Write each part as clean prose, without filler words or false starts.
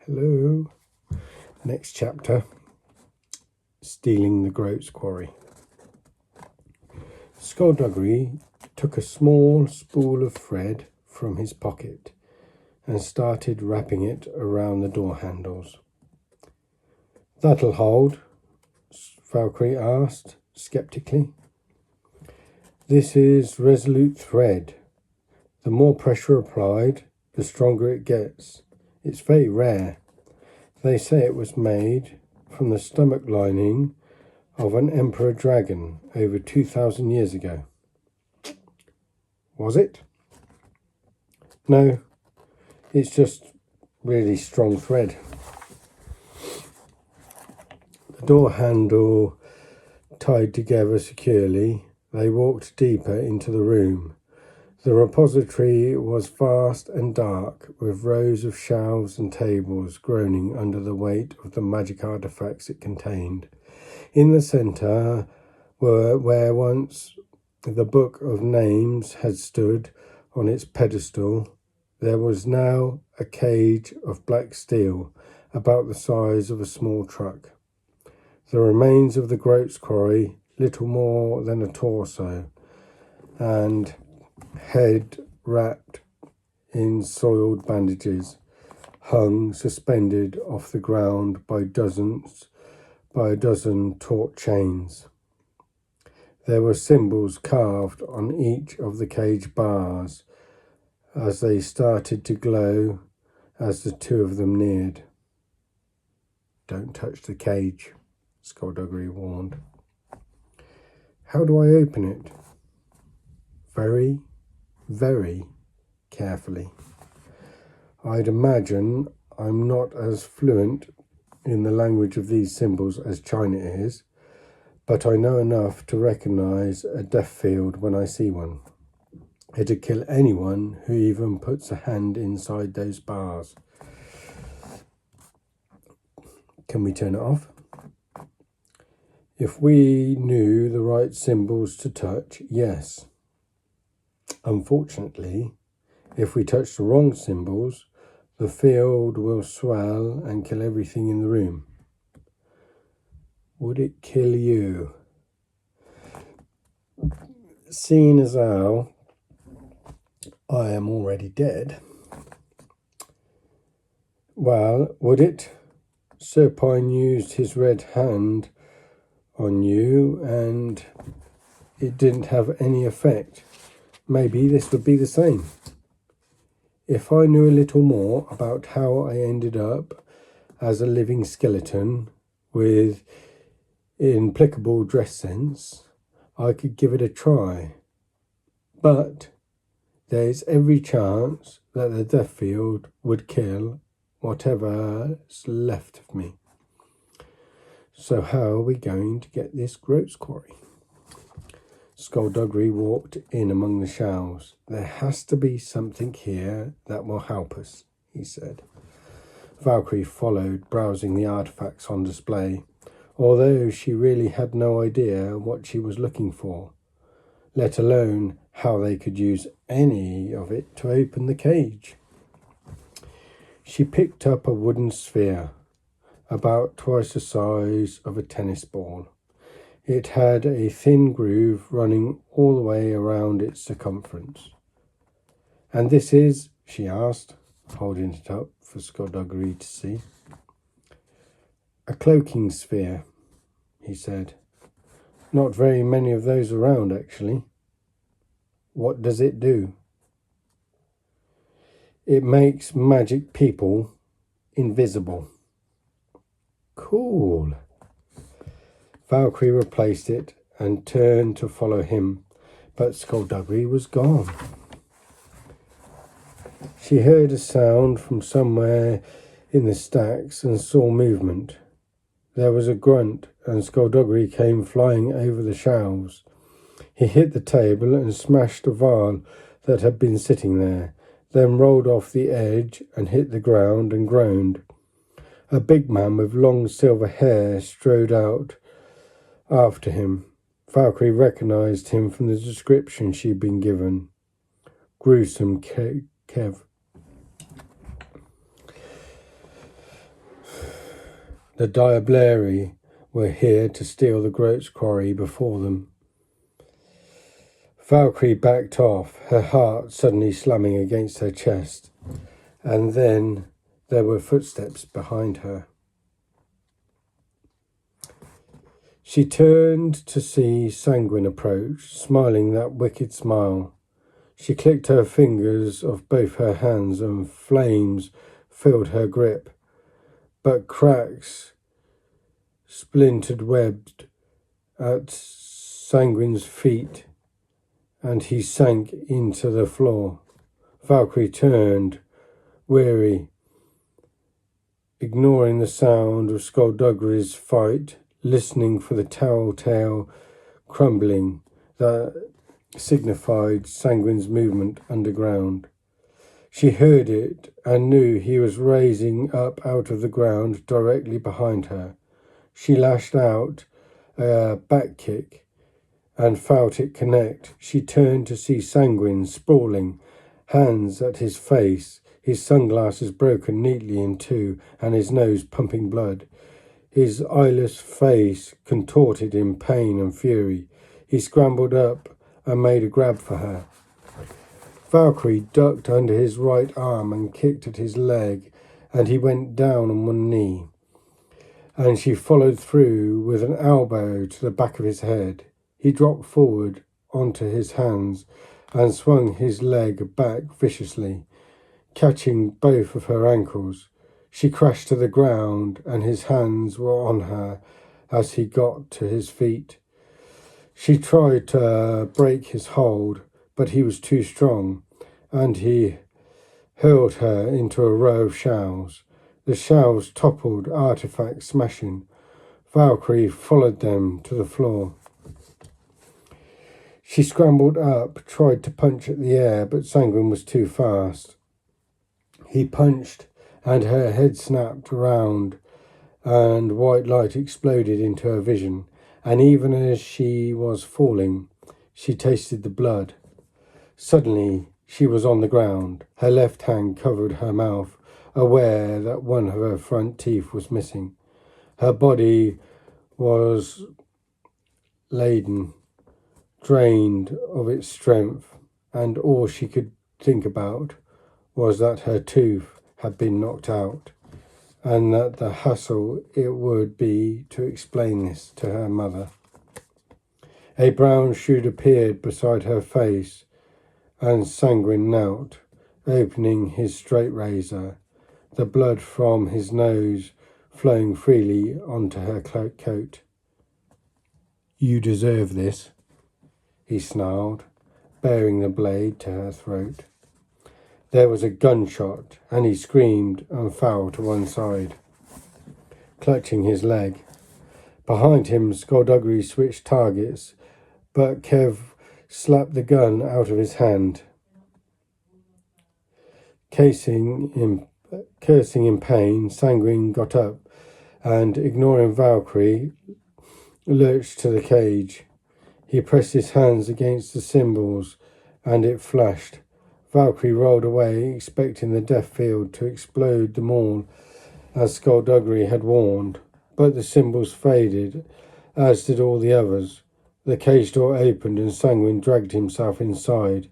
Hello. Next chapter. Stealing the Groat's Quarry. Skulduggery took a small spool of thread from his pocket and started wrapping it around the door handles. "That'll hold?" Valkyrie asked sceptically. "This is resolute thread. The more pressure applied, the stronger it gets. It's very rare. They say it was made from the stomach lining of an emperor dragon over 2,000 years ago." "Was it?" "No, it's just really strong thread." The door handle tied together securely, they walked deeper into the room. The repository was vast and dark, with rows of shelves and tables groaning under the weight of the magic artifacts it contained. In the centre, where once the Book of Names had stood on its pedestal, there was now a cage of black steel, about the size of a small truck. The remains of the Groat's Quarry, little more than a torso, and head wrapped in soiled bandages, hung suspended off the ground by a dozen taut chains. There were symbols carved on each of the cage bars as they started to glow as the two of them neared. "Don't touch the cage," Skulduggery warned. "How do I open it?" Very carefully. "I'd imagine I'm not as fluent in the language of these symbols as China is, but I know enough to recognize a death field when I see one. It'd kill anyone who even puts a hand inside those bars." "Can we turn it off?" "If we knew the right symbols to touch, yes. Unfortunately, if we touch the wrong symbols, the field will swell and kill everything in the room." "Would it kill you?" "Seeing as how I am already dead." "Well, would it? Serpine used his red hand on you and it didn't have any effect. Maybe this would be the same. If I knew a little more about how I ended up as a living skeleton with implicable dress sense, I could give it a try. But there's every chance that the death field would kill whatever's left of me. So how are we going to get this Groat's Quarry?" Skulduggery walked in among the shelves. "There has to be something here that will help us," he said. Valkyrie followed, browsing the artifacts on display, although she really had no idea what she was looking for, let alone how they could use any of it to open the cage. She picked up a wooden sphere, about twice the size of a tennis ball. It had a thin groove running all the way around its circumference. "And this is?" she asked, holding it up for Skulduggery to see. "A cloaking sphere," he said. "Not very many of those around, actually." "What does it do?" "It makes magic people invisible." "Cool." Valkyrie replaced it and turned to follow him, but Skulduggery was gone. She heard a sound from somewhere in the stacks and saw movement. There was a grunt and Skulduggery came flying over the shelves. He hit the table and smashed a vial that had been sitting there, then rolled off the edge and hit the ground and groaned. A big man with long silver hair strode out after him. Valkyrie recognized him from the description she'd been given. Gruesome Kev. The Diableri were here to steal the groat's quarry before them. Valkyrie backed off, her heart suddenly slamming against her chest, and then there were footsteps behind her. She turned to see Sanguine approach, smiling that wicked smile. She clicked her fingers of both her hands and flames filled her grip, but cracks splintered webbed at Sanguine's feet, and he sank into the floor. Valkyrie turned, weary, ignoring the sound of Skulduggery's fight, listening for the telltale crumbling that signified Sanguine's movement underground. She heard it and knew he was raising up out of the ground directly behind her. She lashed out a back kick and felt it connect. She turned to see Sanguine sprawling, hands at his face, his sunglasses broken neatly in two and his nose pumping blood. His eyeless face contorted in pain and fury. He scrambled up and made a grab for her. Valkyrie ducked under his right arm and kicked at his leg, and he went down on one knee. And she followed through with an elbow to the back of his head. He dropped forward onto his hands and swung his leg back viciously, catching both of her ankles. She crashed to the ground, and his hands were on her as he got to his feet. She tried to break his hold, but he was too strong, and he hurled her into a row of shells. The shells toppled, artifacts smashing. Valkyrie followed them to the floor. She scrambled up, tried to punch at the air, but Sanguine was too fast. He punched, and her head snapped round, and white light exploded into her vision. And even as she was falling, she tasted the blood. Suddenly, she was on the ground. Her left hand covered her mouth, aware that one of her front teeth was missing. Her body was laden, drained of its strength, and all she could think about was that her tooth had been knocked out, and that the hassle it would be to explain this to her mother. A brown shoot appeared beside her face, and Sanguine knelt, opening his straight razor, the blood from his nose flowing freely onto her coat. "You deserve this," he snarled, bearing the blade to her throat. There was a gunshot, and he screamed and fell to one side, clutching his leg. Behind him, Skulduggery switched targets, but Kev slapped the gun out of his hand. Cursing in pain, Sanguine got up and, ignoring Valkyrie, lurched to the cage. He pressed his hands against the cymbals, and it flashed. Valkyrie rolled away, expecting the death field to explode them all, as Skulduggery had warned. But the cymbals faded, as did all the others. The cage door opened, and Sanguine dragged himself inside.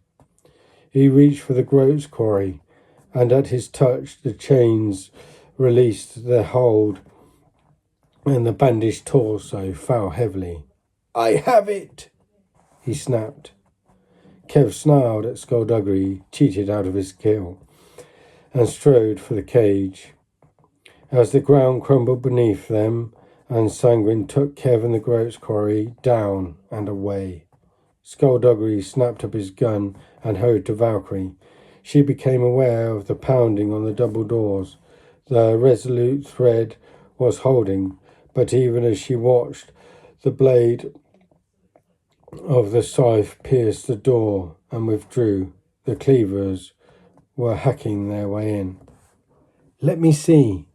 He reached for the groat's quarry, and at his touch the chains released their hold, and the bandaged torso fell heavily. "I have it!" he snapped. Kev snarled at Skulduggery, cheated out of his kill, and strode for the cage. As the ground crumbled beneath them, and Sanguine took Kev and the groat's quarry down and away. Skulduggery snapped up his gun and hurried to Valkyrie. She became aware of the pounding on the double doors. The resolute thread was holding, but even as she watched, the blade of the scythe pierced the door and withdrew. The cleavers were hacking their way in. "Let me see,"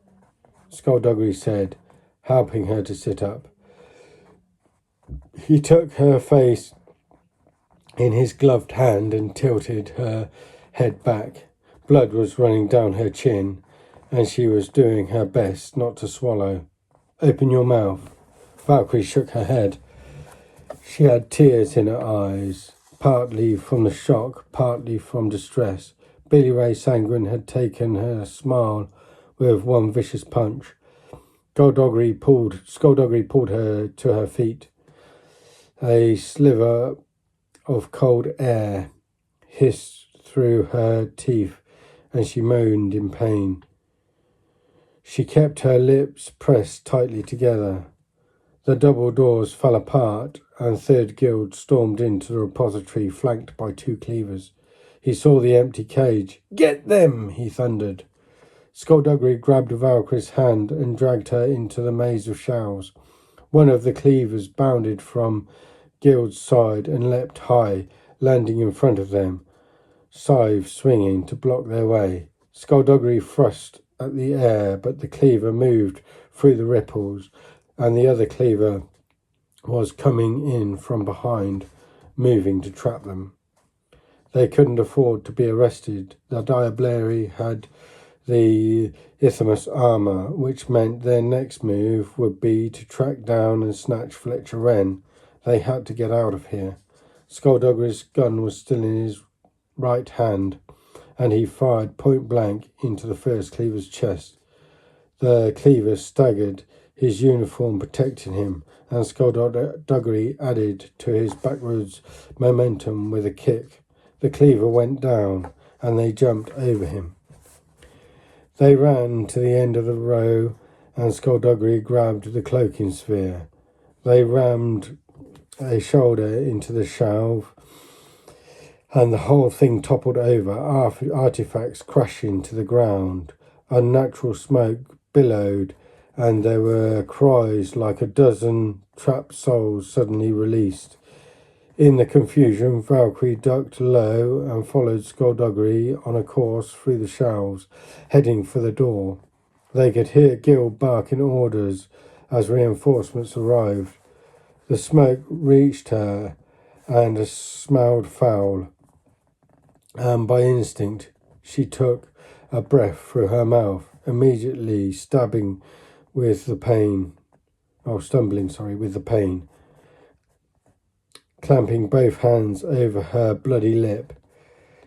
Skulduggery said, helping her to sit up. He took her face in his gloved hand and tilted her head back. Blood was running down her chin, and she was doing her best not to swallow. Open your mouth. Valkyrie shook her head. She had tears in her eyes, partly from the shock, partly from distress. Billy Ray Sanguine had taken her smile with one vicious punch. Skulduggery pulled her to her feet. A sliver of cold air hissed through her teeth, and she moaned in pain. She kept her lips pressed tightly together. The double doors fell apart, and Third Guild stormed into the repository, flanked by 2 cleavers. He saw the empty cage. "Get them!" he thundered. Skulduggery grabbed Valkyrie's hand and dragged her into the maze of shelves. One of the cleavers bounded from Guild's side and leapt high, landing in front of them, scythe swinging to block their way. Skulduggery thrust at the air, but the cleaver moved through the ripples, and the other cleaver was coming in from behind, moving to trap them. They couldn't afford to be arrested. The Diableri had the Isthmus armour, which meant their next move would be to track down and snatch Fletcher Wren. They had to get out of here. Skulduggery's gun was still in his right hand, and he fired point blank into the first cleaver's chest. The cleaver staggered, his uniform protecting him, and Skulduggery added to his backwards momentum with a kick. The cleaver went down, and they jumped over him. They ran to the end of the row, and Skulduggery grabbed the cloaking sphere. They rammed a shoulder into the shelf, and the whole thing toppled over, artifacts crashing to the ground. Unnatural smoke billowed, and there were cries like a dozen trapped souls suddenly released. In the confusion, Valkyrie ducked low and followed Skulduggery on a course through the shelves, heading for the door. They could hear Guild barking orders as reinforcements arrived. The smoke reached her and smelled foul, and by instinct she took a breath through her mouth, immediately stumbling with the pain, clamping both hands over her bloody lip.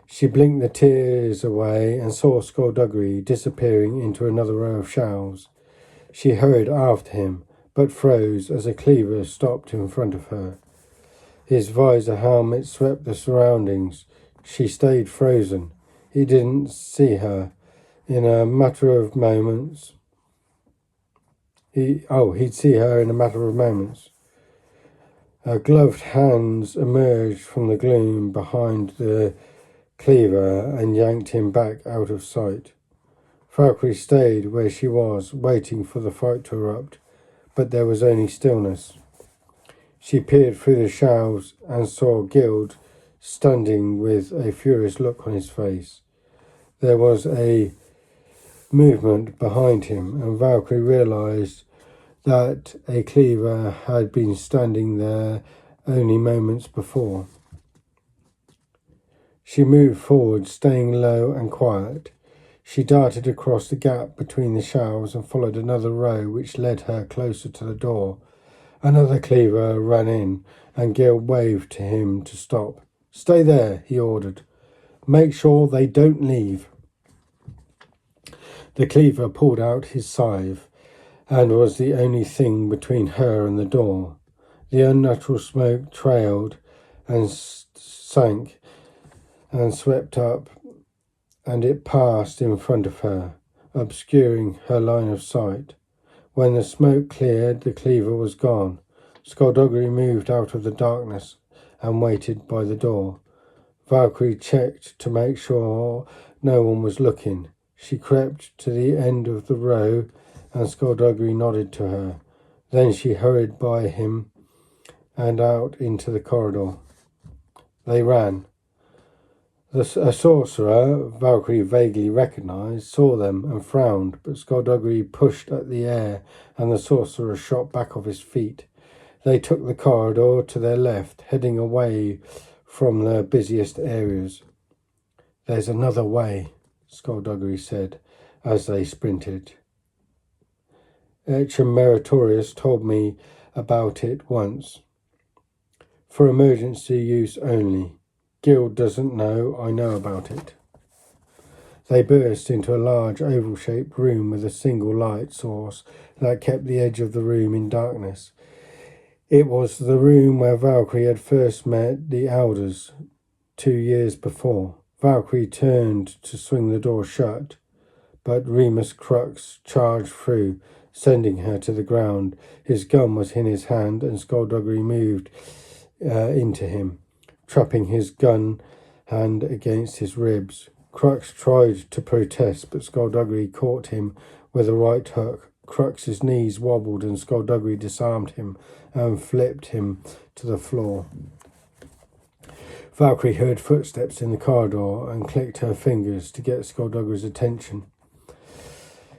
She blinked the tears away and saw Skulduggery disappearing into another row of shelves. She hurried after him, but froze as a cleaver stopped in front of her. His visor helmet swept the surroundings. She stayed frozen. He didn't see her. In a matter of moments. He'd see her in a matter of moments. Her gloved hands emerged from the gloom behind the cleaver and yanked him back out of sight. Valkyrie stayed where she was, waiting for the fight to erupt, but there was only stillness. She peered through the shelves and saw Guild standing with a furious look on his face. There was a movement behind him, and Valkyrie realised that a cleaver had been standing there only moments before. She moved forward, staying low and quiet. She darted across the gap between the shelves and followed another row which led her closer to the door. Another cleaver ran in, and Guild waved to him to stop. "Stay there," he ordered. "Make sure they don't leave." The cleaver pulled out his scythe, and was the only thing between her and the door. The unnatural smoke trailed and sank and swept up, and it passed in front of her, obscuring her line of sight. When the smoke cleared, the cleaver was gone. Skulduggery moved out of the darkness and waited by the door. Valkyrie checked to make sure no one was looking. She crept to the end of the row, and Skulduggery nodded to her. Then she hurried by him and out into the corridor. They ran. A sorcerer, Valkyrie vaguely recognised, saw them and frowned, but Skulduggery pushed at the air, and the sorcerer shot back off his feet. They took the corridor to their left, heading away from the busiest areas. "There's another way," Skulduggery said as they sprinted. Meritorious told me about it once. For emergency use only. Guild doesn't know I know about it. They burst into a large oval-shaped room with a single light source that kept the edge of the room in darkness. It was the room where Valkyrie had first met the elders 2 years before. Valkyrie turned to swing the door shut, but Remus Crux charged through, sending her to the ground. His gun was in his hand, and Skulduggery moved into him, trapping his gun hand against his ribs. Crux tried to protest, but Skulduggery caught him with a right hook. Crux's knees wobbled, and Skulduggery disarmed him and flipped him to the floor. Valkyrie heard footsteps in the corridor and clicked her fingers to get Skulduggery's attention.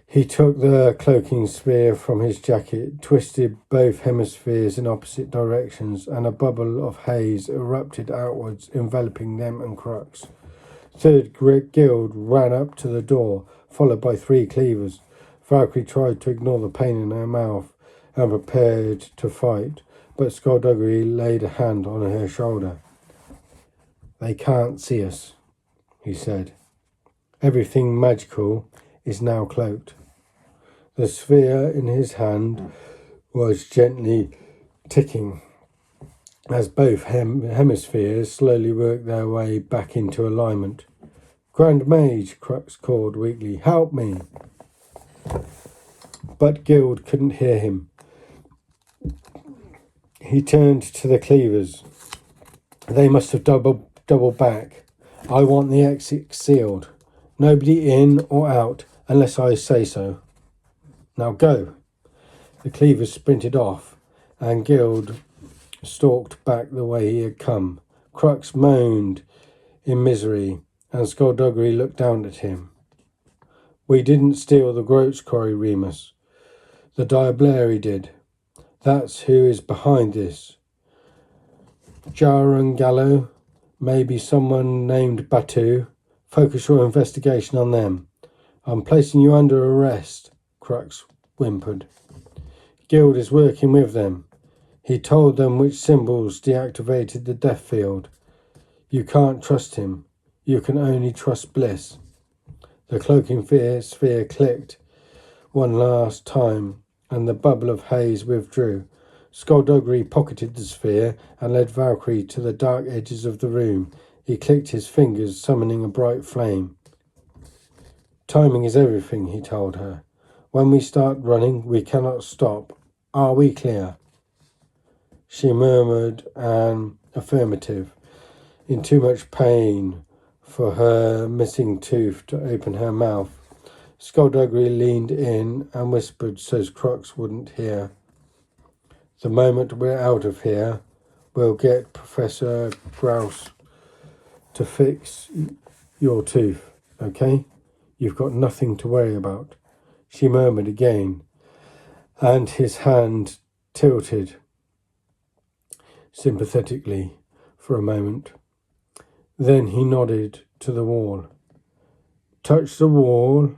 He took the cloaking sphere from his jacket, twisted both hemispheres in opposite directions, and a bubble of haze erupted outwards, enveloping them and Crux. Third Guild ran up to the door, followed by 3 cleavers. Valkyrie tried to ignore the pain in her mouth and prepared to fight, but Skulduggery laid a hand on her shoulder. "They can't see us," he said. "Everything magical is now cloaked." The sphere in his hand was gently ticking as both hemispheres slowly worked their way back into alignment. "Grand Mage," Crux called weakly, "help me!" But Guild couldn't hear him. He turned to the cleavers. "They must have double back. I want the exit sealed. Nobody in or out unless I say so. Now go." The cleavers sprinted off, and Guild stalked back the way he had come. Crux moaned in misery, and Skulduggery looked down at him. "We didn't steal the Groats Quarry, Remus. The Diableri did. That's who is behind this. Jarungallo, maybe someone named Batu. Focus your investigation on them. I'm placing you under arrest," Crux whimpered. "Guild is working with them. He told them which symbols deactivated the death field. You can't trust him. You can only trust Bliss." The cloaking sphere clicked one last time, and the bubble of haze withdrew. Skulduggery pocketed the sphere and led Valkyrie to the dark edges of the room. He clicked his fingers, summoning a bright flame. "Timing is everything," he told her. "When we start running, we cannot stop. Are we clear?" She murmured an affirmative, in too much pain for her missing tooth to open her mouth. Skulduggery leaned in and whispered so Crux wouldn't hear. "The moment we're out of here, we'll get Professor Grouse to fix your tooth, okay? You've got nothing to worry about," she murmured again, and his hand tilted sympathetically for a moment. Then he nodded to the wall. "Touch the wall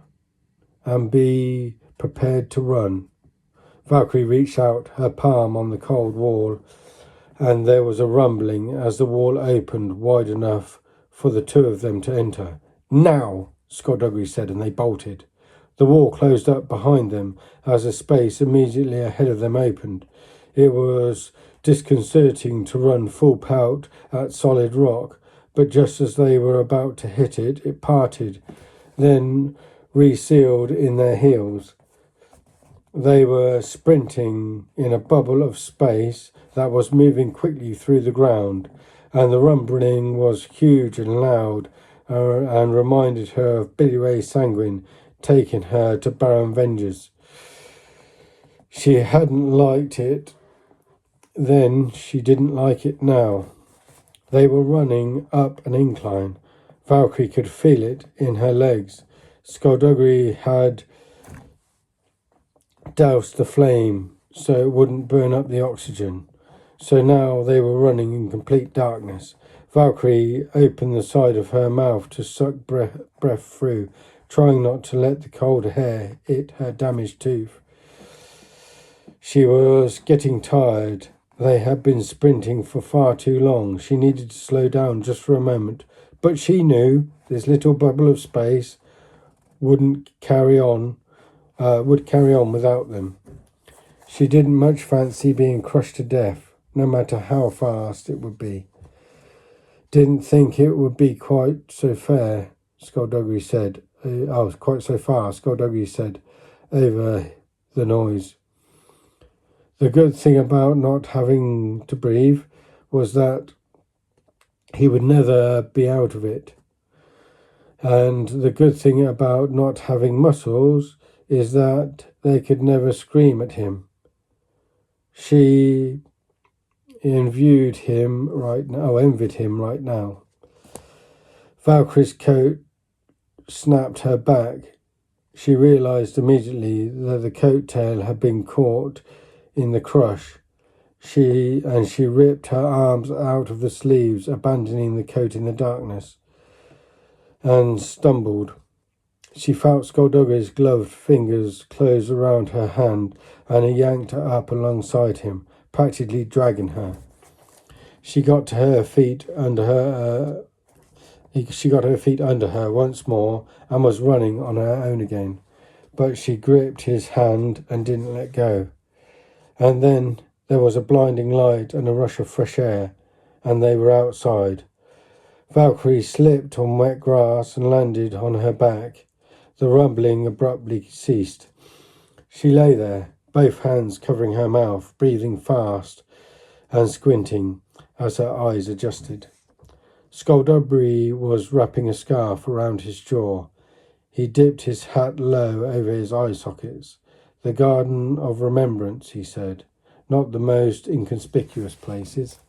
and be prepared to run." Valkyrie reached out her palm on the cold wall, and there was a rumbling as the wall opened wide enough for the 2 of them to enter. "Now!" Skulduggery said, and they bolted. The wall closed up behind them as a space immediately ahead of them opened. It was disconcerting to run full pelt at solid rock, but just as they were about to hit it, it parted, then resealed in their heels. They were sprinting in a bubble of space that was moving quickly through the ground, and the rumbling was huge and loud, and reminded her of Billy Ray Sanguine taking her to Baron Venger's. She hadn't liked it then, she didn't like it now. They were running up an incline. Valkyrie could feel it in her legs. Skulduggery had doused the flame so it wouldn't burn up the oxygen. So now they were running in complete darkness. Valkyrie opened the side of her mouth to suck breath through, trying not to let the cold air hit her damaged tooth. She was getting tired. They had been sprinting for far too long. She needed to slow down just for a moment. But she knew this little bubble of space would carry on without them. She didn't much fancy being crushed to death, no matter how fast it would be. Didn't think it would be quite so fair, Skulduggery said. Quite so far, Skulduggery said, over the noise. The good thing about not having to breathe was that he would never be out of it. And the good thing about not having muscles is that they could never scream at him. She envied him right now. Valkyrie's coat snapped her back. She realized immediately that the coat tail had been caught in the crush. She ripped her arms out of the sleeves, abandoning the coat in the darkness, and stumbled. She felt Skulduggery's gloved fingers close around her hand, and he yanked her up alongside him, practically dragging her. She got her feet under her once more and was running on her own again. But she gripped his hand and didn't let go. And then there was a blinding light and a rush of fresh air, and they were outside. Valkyrie slipped on wet grass and landed on her back. The rumbling abruptly ceased. She lay there, both hands covering her mouth, breathing fast and squinting as her eyes adjusted. Skulduggery was wrapping a scarf around his jaw. He dipped his hat low over his eye sockets. The Garden of Remembrance, he said, not the most inconspicuous places.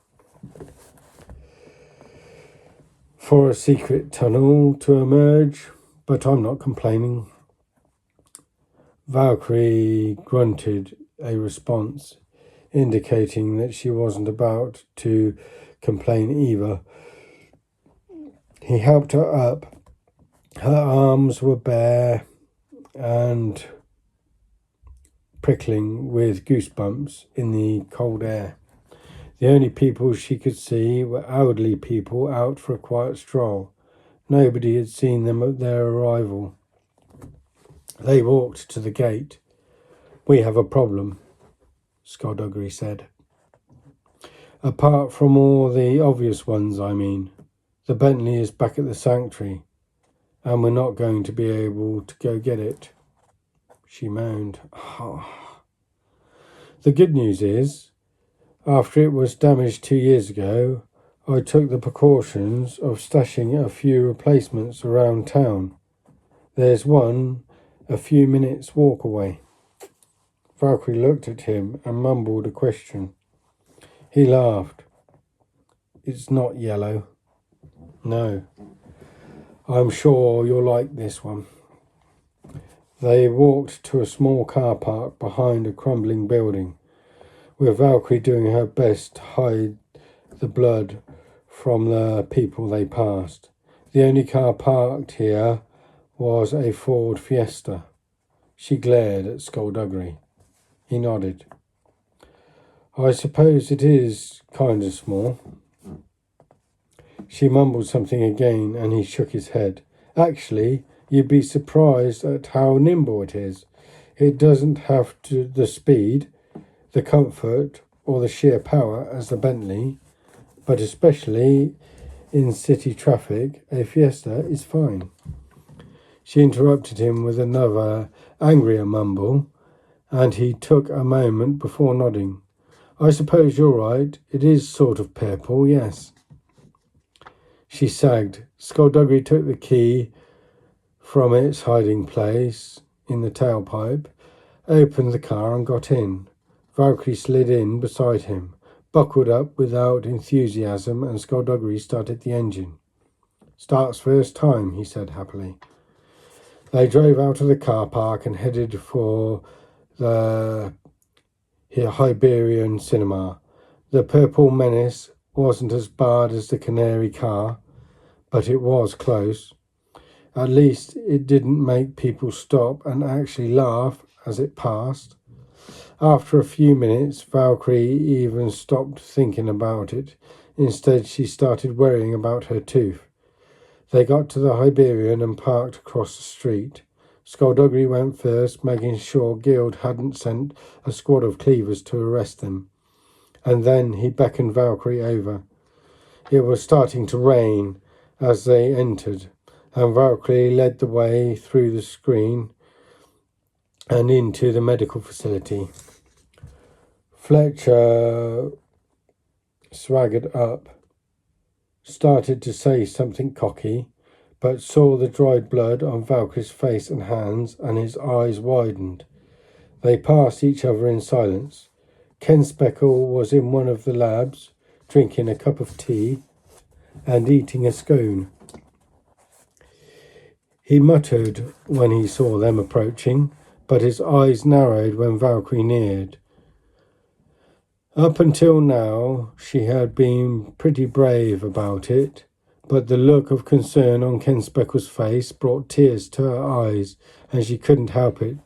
For a secret tunnel to emerge, but I'm not complaining. Valkyrie grunted a response, indicating that she wasn't about to complain either. He helped her up. Her arms were bare and prickling with goosebumps in the cold air. The only people she could see were elderly people out for a quiet stroll. Nobody had seen them at their arrival. They walked to the gate. "We have a problem," Skulduggery said. "Apart from all the obvious ones, I mean. The Bentley is back at the sanctuary, and we're not going to be able to go get it." She moaned. "The good news is, after it was damaged 2 years ago, I took the precautions of stashing a few replacements around town. There's one a few minutes' walk away." Valkyrie looked at him and mumbled a question. He laughed. "It's not yellow." "No. I'm sure you'll like this one." They walked to a small car park behind a crumbling building, with Valkyrie doing her best to hide the blood from the people they passed. The only car parked here was a Ford Fiesta. She glared at Skulduggery. He nodded. "I suppose it is kind of small." She mumbled something again, and he shook his head. "Actually, you'd be surprised at how nimble it is. It doesn't have the speed, the comfort, or the sheer power as the Bentley, but especially in city traffic, a Fiesta is fine." She interrupted him with another, angrier mumble, and he took a moment before nodding. "I suppose you're right. It is sort of purple, yes." She sagged. Skulduggery took the key from its hiding place in the tailpipe, opened the car and got in. Valkyrie slid in beside him, buckled up without enthusiasm, and Skulduggery started the engine. "Starts first time," he said happily. They drove out of the car park and headed for the Hibernian cinema. The Purple Menace wasn't as bad as the Canary car, but it was close. At least it didn't make people stop and actually laugh as it passed. After a few minutes, Valkyrie even stopped thinking about it. Instead, she started worrying about her tooth. They got to the Hibernian and parked across the street. Skulduggery went first, making sure Guild hadn't sent a squad of cleavers to arrest them. And then he beckoned Valkyrie over. It was starting to rain as they entered, and Valkyrie led the way through the screen and into the medical facility. Fletcher swaggered up, started to say something cocky, but saw the dried blood on Valkyrie's face and hands, and his eyes widened. They passed each other in silence. Ken Speckle was in one of the labs, drinking a cup of tea and eating a scone. He muttered when he saw them approaching, but his eyes narrowed when Valkyrie neared. Up until now, she had been pretty brave about it, but the look of concern on Ken Speckle's face brought tears to her eyes, and she couldn't help it.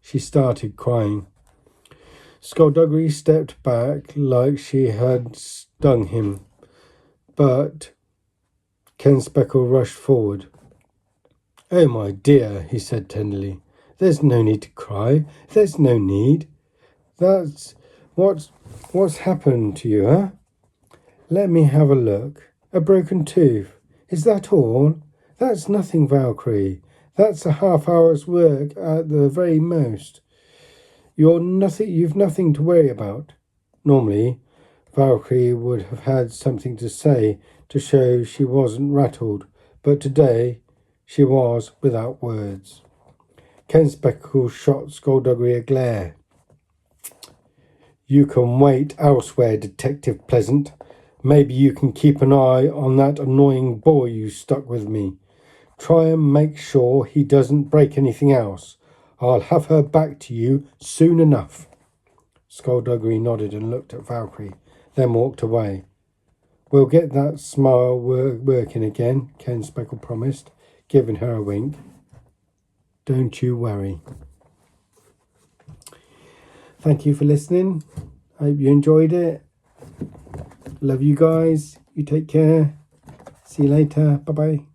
She started crying. Skulduggery stepped back like she had stung him, but Ken Speckle rushed forward. "Oh, my dear," he said tenderly. "There's no need to cry. There's no need. That's what's happened to you, huh? Let me have a look. A broken tooth. Is that all? That's nothing, Valkyrie. That's a half hour's work at the very most. You've nothing to worry about." Normally, Valkyrie would have had something to say to show she wasn't rattled, but today she was without words. Ken Speckle shot Skulduggery a glare. "You can wait elsewhere, Detective Pleasant. Maybe you can keep an eye on that annoying boy you stuck with me. Try and make sure he doesn't break anything else. I'll have her back to you soon enough." Skulduggery nodded and looked at Valkyrie, then walked away. "We'll get that smile working again," Ken Speckle promised, giving her a wink. "Don't you worry." Thank you for listening. I hope you enjoyed it. Love you guys. You take care. See you later. Bye-bye.